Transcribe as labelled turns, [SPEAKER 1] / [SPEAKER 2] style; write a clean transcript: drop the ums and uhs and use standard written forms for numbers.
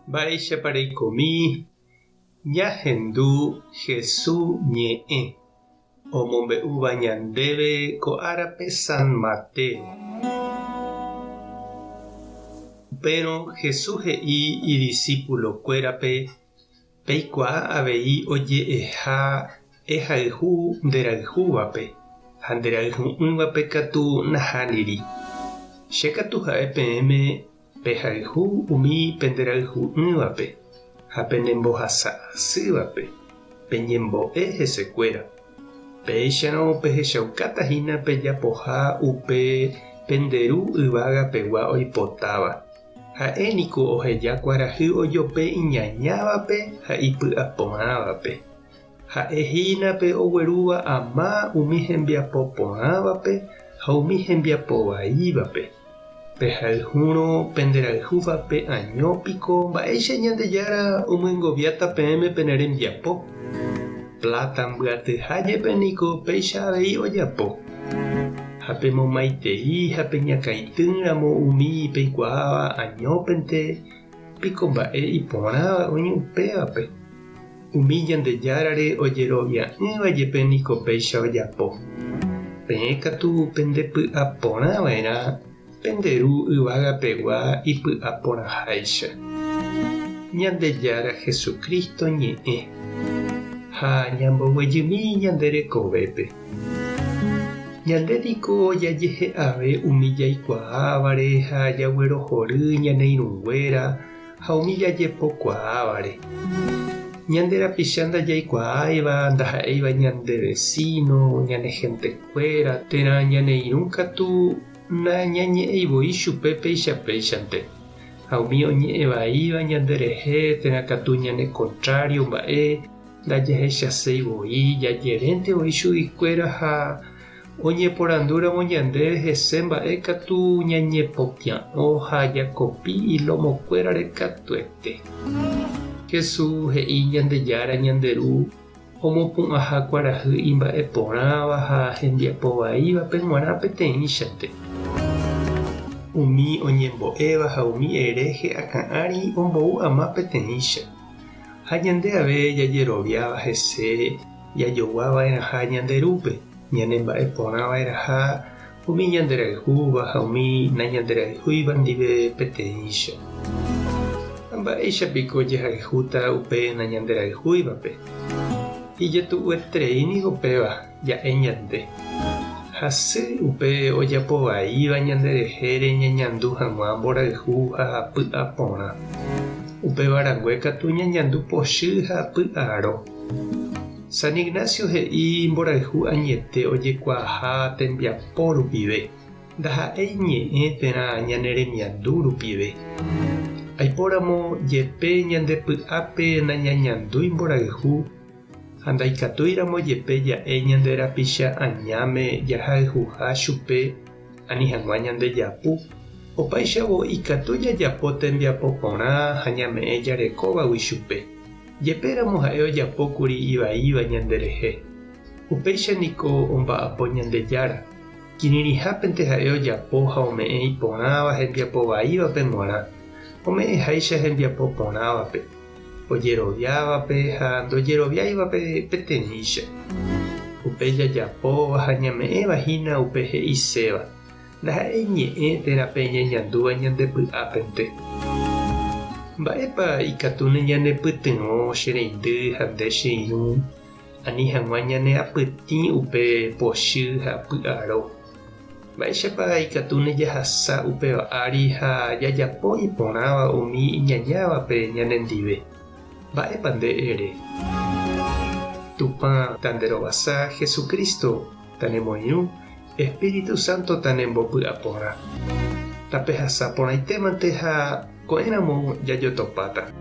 [SPEAKER 1] Mba'éichapareikomi ñahendu Jesús ñe'ẽ omombe'úva ñandéve ko árape San Mateo. Upérõ Jesús he'i idiscípulokuérape peikuaa avei oje'eha ehayhu nderayhúvape ha nderayhu'ỹvape katu nahániri. Chékatu ha'e peẽme pehayhu umi penderayhu'ỹvape ha penembohasa asývape peñembo'e hesekuéra. Péicharõ pehechaukáta pejapoha upe penderu yvagapegua oipotáva. Ha'éniko oheja kuarahy ojope iñañávape ha ipy'aporãvape. Ha'ehínape oguerúva ama umi hembiapo porãvape ha umi hembiapo vaívape. Pehayhúrõ penderayhúvape añópiko mba'éicha ñandejára omyengoviáta peẽme pene rembiapo. Plata mbyatyhájepeniko péicha avei ojapo. Ha pemomaitei ha peñakaitýramo umi peikuaáva añópente piko mba'e iporãva oĩ upévape. Umi ñandejárare ojerovia'ỹvajepeniko péicha ojapo. Peẽ katu pendepy'aporãva'erã penderu yvagapegua ipy'aporãháicha. Ñandejára Jesucristo ñe'ẽ ha ñamboguejymi ñanderekovépe. Ñandéniko jajehe'ave umi jaikuaávare ha jaguerohory ñane irũnguéra ha umi jajepokuaávare. Ñanderapicha ndajaikuaáiva ndaha'éiva ñande vecino, ñane hentekuéra térã ñane irũ katu nañañe'ẽivoi chupe péichante. Ha umi oñe'ẽvaíva ñanderehe térã katu ñane contrario mba'e ndajahechaseivoi jajeréntevoi chuguikuéra ha oñeporandúramo ñandéve hese mba'e katu ñañepopia'õ ha jakopi ilomokuérare katuete. Jesús he'i ñandejára ñanderu omopu'ãha kuarahy imba'eporãva ha hembiapo vaívape g̃uarã peteĩchante. Umi oñembo'éva ha umi hereje akã'ári ombou ama peteĩcha. Ha ñande ave jajeroviáva hese jajoguáva'erãha ñanderúpe ñanemba'eporãva'erãha umi ñanderayhúva ha umi nañanderayhúiva ndive peteĩcha. Mba'éichapiko jehayhúta upe nañanderayhúivape. Ijetu'uetereíniko péva ja'e ñande. Hasy upe ojapovaíva ñanderehére ñañandu hag̃ua mborayhu ha py'aporã. Upevarangue katu ñañandu pochy ha py'aro. San Ignacio he'i mborayhu añete ojekuaaha tembiapo rupive. Ndaha'éi ñe'ẽ térã ñaneremiandu rupive. Aipóramo jepe ñandepy'ápe nañañandúi mborayhu ha ndaikatúiramo jepe ja'e ñanderapicha añáme jahayhuha chupe ani hag̃ua ñandejapu. Opaichavo ikatu jajapo tembiapo porã ha ñame'ẽ jarekóvagui chupe. Jepéramo ha'e ojapókuri ivaíva ñanderehe. Upéichaniko omba'apo ñandejára. Kirirĩhápente ha'e ojapo ha ome'ẽ iporãva hembiapo vaívape g̃uarã. Ome'ẽháicha hembiapo porãvape, ojeroviávape ha ndojeroviáivape peteĩcha. Upe jajapóva ha ñame'ẽvahína upe he'iséva. Ndaha'éi ñe'ẽ térã peñeñandúva ñandepy'ápente. Mba'épa ikatu neñanepytyvõ che reindy ha nde che irũ ani hag̃ua ñane'apytĩ upe pochy ha py'aro. Mba'éichapa ikatu nejahasa upéva ári ha jajapo iporãva umi iñañávape ñanendive. Mba'épa nde ere. Tupã tanderovasa Jesucristo tanemoirũ, Espíritu Santo tanembopy'aporã. Tapehasa porãitémante ha ko'ẽramo jajotopáta.